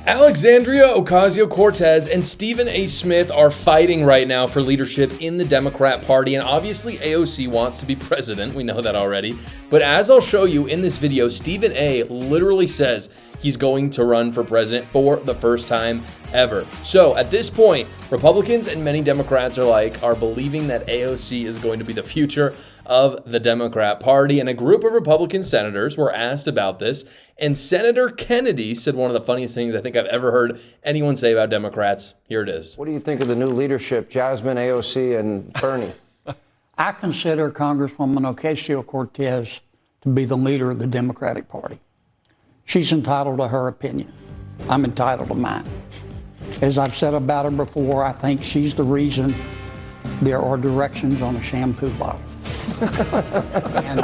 Alexandria Ocasio-cortez and Stephen A. Smith are fighting right now for leadership in the Democrat Party, and obviously AOC wants to be president. We know that already. But as I'll show you in this video, Stephen A. literally says he's going to run for president for the first time ever. So at this point, Republicans and many Democrats are believing that AOC is going to be the future of the Democrat Party. And a group of Republican senators were asked about this. And Senator Kennedy said one of the funniest things I think I've ever heard anyone say about Democrats. Here it is. What do you think of the new leadership, Jasmine, AOC, and Bernie? I consider Congresswoman Ocasio-cortez to be the leader of the Democratic Party. She's entitled to her opinion. I'm entitled to mine. As I've said about her before, I think she's the reason there are directions on a shampoo bottle. And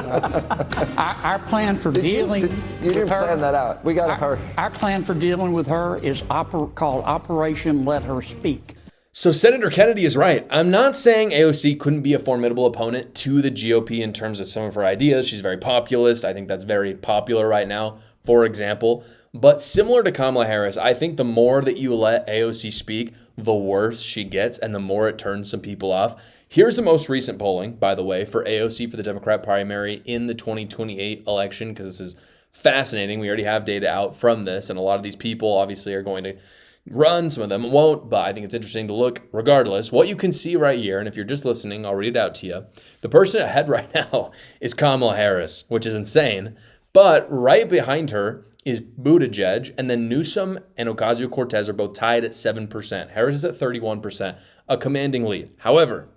our plan for dealing with her... You didn't plan that out. We got to hurry. Our plan for dealing with her is called Operation Let Her Speak. So Senator Kennedy is right. I'm not saying AOC couldn't be a formidable opponent to the GOP in terms of some of her ideas. She's very populist. I think that's very popular right now, for example. But similar to Kamala Harris, I think the more that you let AOC speak, the worse she gets and the more it turns some people off. Here's the most recent polling, by the way, for AOC for the Democrat primary in the 2028 election, because this is fascinating. We already have data out from this, and a lot of these people obviously are going to run. Some of them won't, but I think it's interesting to look regardless. What you can see right here, and if you're just listening, I'll read it out to you. The person ahead right now is Kamala Harris, which is insane. But right behind her is Buttigieg, and then Newsom and Ocasio-Cortez are both tied at 7%. Harris is at 31%, a commanding lead. However,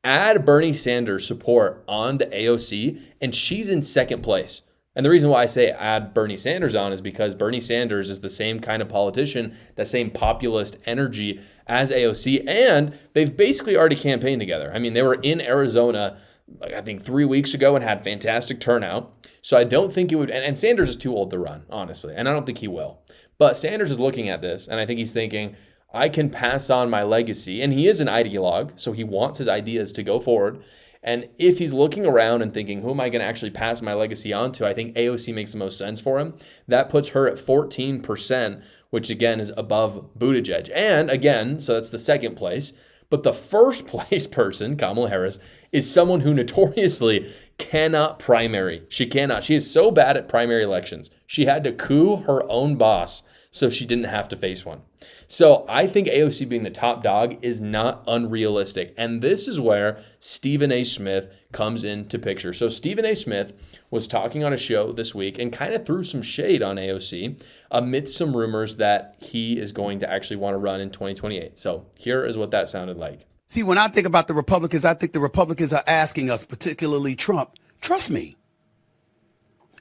add Bernie Sanders' support onto AOC, and she's in second place. And the reason why I say add Bernie Sanders on is because Bernie Sanders is the same kind of politician, that same populist energy as AOC, and they've basically already campaigned together. I mean, they were in Arizona, I think 3 weeks ago, and had fantastic turnout. So I don't think it would, and Sanders is too old to run, honestly, and I don't think he will. But Sanders is looking at this, and I think he's thinking, I can pass on my legacy, and he is an ideologue, so he wants his ideas to go forward. And if he's looking around and thinking, who am I going to actually pass my legacy on to, I think AOC makes the most sense for him. That puts her at 14%, which again is above Buttigieg. And again, so that's the second place. But the first place person, Kamala Harris, is someone who notoriously cannot primary. She cannot. She is so bad at primary elections. She had to coup her own boss so she didn't have to face one. So I think AOC being the top dog is not unrealistic. And this is where Stephen A. Smith comes into picture. So Stephen A. Smith was talking on a show this week and kind of threw some shade on AOC amidst some rumors that he is going to actually want to run in 2028. So here is what that sounded like. See, when I think about the Republicans, I think the Republicans are asking us, particularly Trump, trust me.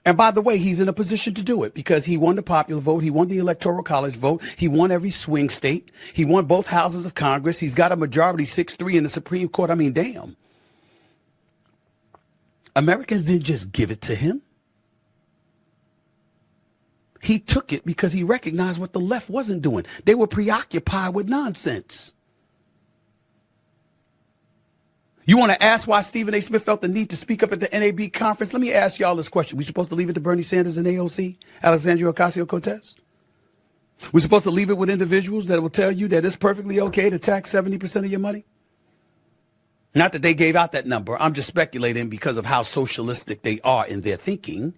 And by the way, he's in a position to do it because he won the popular vote. He won the electoral college vote. He won every swing state. He won both houses of Congress. He's got a majority 6-3 in the Supreme Court. I mean, damn. Americans didn't just give it to him. He took it because he recognized what the left wasn't doing. They were preoccupied with nonsense. You want to ask why Stephen A. Smith felt the need to speak up at the NAB conference? Let me ask y'all this question. We supposed to leave it to Bernie Sanders and AOC, Alexandria Ocasio-Cortez? We're supposed to leave it with individuals that will tell you that it's perfectly okay to tax 70% of your money? Not that they gave out that number. I'm just speculating because of how socialistic they are in their thinking.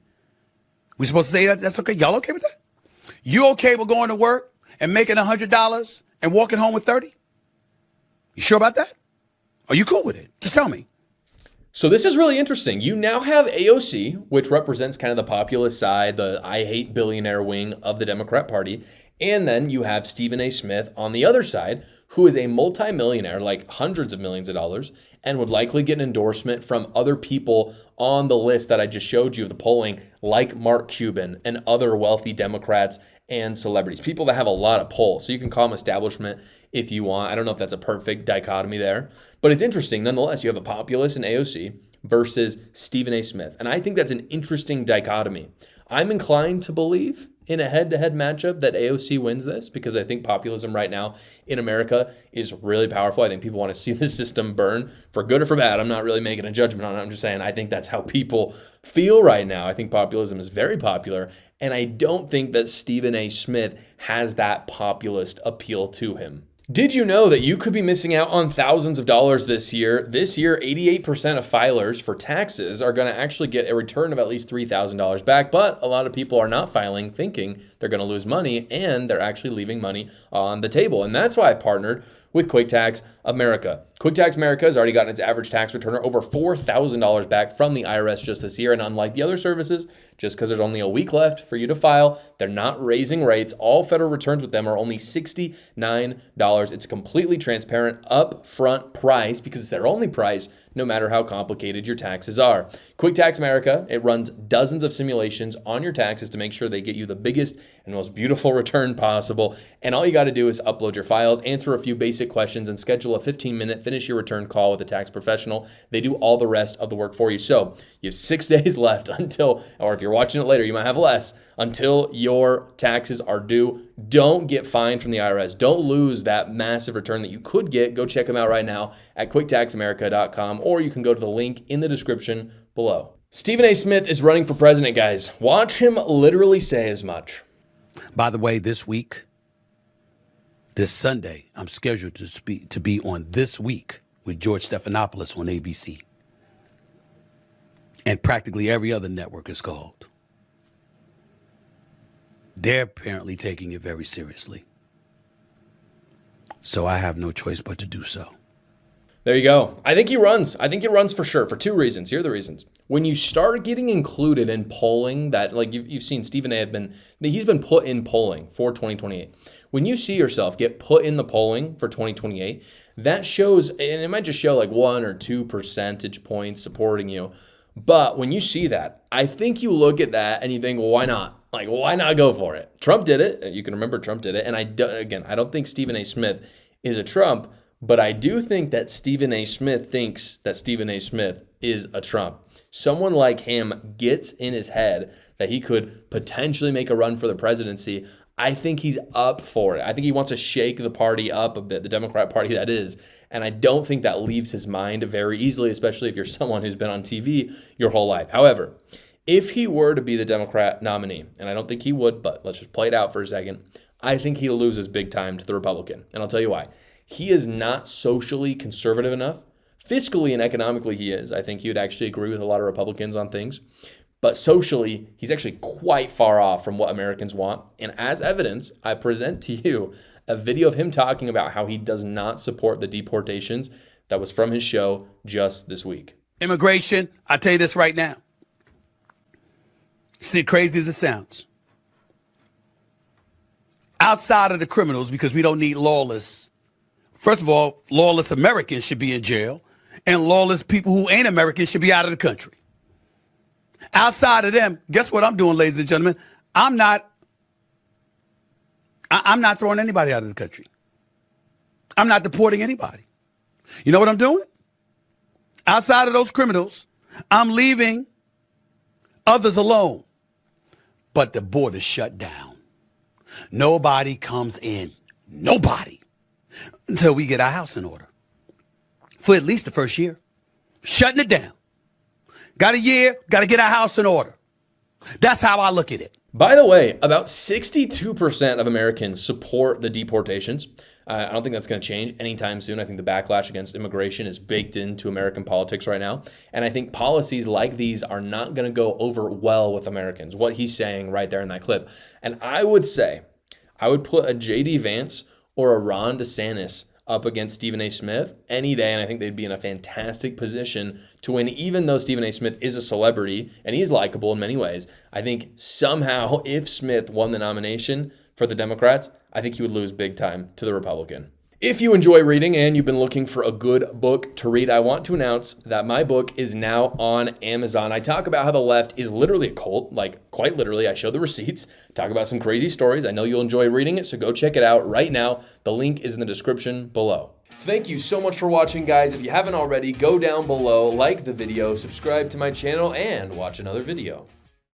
We're supposed to say that that's okay? Y'all okay with that? You okay with going to work and making $100 and walking home with 30? You sure about that? Are you cool with it? Just tell me. So this is really interesting. You now have AOC, which represents kind of the populist side, the I hate billionaire wing of the Democrat Party. And then you have Stephen A. Smith on the other side, who is a multimillionaire, like hundreds of millions of dollars, and would likely get an endorsement from other people on the list that I just showed you of the polling, like Mark Cuban and other wealthy Democrats and celebrities, people that have a lot of pull. So you can call them establishment if you want. I don't know if that's a perfect dichotomy there, but it's interesting. Nonetheless, you have a populist in AOC versus Stephen A. Smith. And I think that's an interesting dichotomy. I'm inclined to believe in a head-to-head matchup that AOC wins this, because I think populism right now in America is really powerful. I think people want to see the system burn for good or for bad. I'm not really making a judgment on it. I'm just saying I think that's how people feel right now. I think populism is very popular, and I don't think that Stephen A. Smith has that populist appeal to him. Did you know that you could be missing out on thousands of dollars this year? This year, 88% of filers for taxes are going to actually get a return of at least $3,000 back, but a lot of people are not filing thinking they're going to lose money, and they're actually leaving money on the table. And that's why I partnered with QuickTax America. QuickTax America has already gotten its average tax returner over $4,000 back from the IRS just this year. And unlike the other services, just because there's only a week left for you to file, they're not raising rates. All federal returns with them are only $69. It's a completely transparent upfront price because it's their only price, no matter how complicated your taxes are. QuickTax America, it runs dozens of simulations on your taxes to make sure they get you the biggest and most beautiful return possible. And all you got to do is upload your files, answer a few basic questions, and schedule a 15-minute finish your return call with a tax professional. They do all the rest of the work for you. So you have 6 days left until, or if you're watching it later, you might have less, until your taxes are due. Don't get fined from the IRS. Don't lose that massive return that you could get. Go check them out right now at quicktaxamerica.com, or you can go to the link in the description below. Stephen A. Smith is running for president, guys. Watch him literally say as much. By the way, this Sunday, I'm scheduled to be on This Week with George Stephanopoulos on ABC. And practically every other network is called. They're apparently taking it very seriously. So I have no choice but to do so. There you go. I think he runs. I think he runs for sure for 2 reasons. Here are the reasons. When you start getting included in polling, that like you've seen Stephen A. he's been put in polling for 2028. When you see yourself get put in the polling for 2028, that shows, and it might just show like 1 or 2 percentage points supporting you. But when you see that, I think you look at that and you think, well, why not? Like, why not go for it? Trump did it. You can remember Trump did it. And I don't think Stephen A. Smith is a Trump, but I do think that Stephen A. Smith thinks that Stephen A. Smith is a Trump. Someone like him gets in his head that he could potentially make a run for the presidency. I think he's up for it. I think he wants to shake the party up a bit, the Democrat Party that is. And I don't think that leaves his mind very easily, especially if you're someone who's been on TV your whole life. However, if he were to be the Democrat nominee, and I don't think he would, but let's just play it out for a second, I think he loses big time to the Republican. And I'll tell you why. He is not socially conservative enough. Fiscally and economically he is. I think he would actually agree with a lot of Republicans on things. But socially, he's actually quite far off from what Americans want. And as evidence, I present to you a video of him talking about how he does not support the deportations that was from his show just this week. Immigration, I'll tell you this right now. See, crazy as it sounds. Outside of the criminals, because we don't need lawless. First of all, lawless Americans should be in jail, and lawless people who ain't Americans should be out of the country. Outside of them, guess what I'm doing, ladies and gentlemen? I'm not throwing anybody out of the country. I'm not deporting anybody. You know what I'm doing? Outside of those criminals, I'm leaving others alone. But the border's shut down. Nobody comes in. Nobody. Until we get our house in order. For at least the first year. Shutting it down. Got a year, got to get our house in order. That's how I look at it. By the way, about 62% of Americans support the deportations. I don't think that's going to change anytime soon. I think the backlash against immigration is baked into American politics right now. And I think policies like these are not going to go over well with Americans, what he's saying right there in that clip. And I would say, I would put a J.D. Vance or a Ron DeSantis up against Stephen A. Smith any day, and I think they'd be in a fantastic position to win, even though Stephen A. Smith is a celebrity and he's likable in many ways. I think somehow if Smith won the nomination for the Democrats, I think he would lose big time to the Republican. If you enjoy reading and you've been looking for a good book to read, I want to announce that my book is now on Amazon. I talk about how the left is literally a cult, like quite literally. I show the receipts, talk about some crazy stories. I know you'll enjoy reading it, so go check it out right now. The link is in the description below. Thank you so much for watching, guys. If you haven't already, go down below, like the video, subscribe to my channel, and watch another video.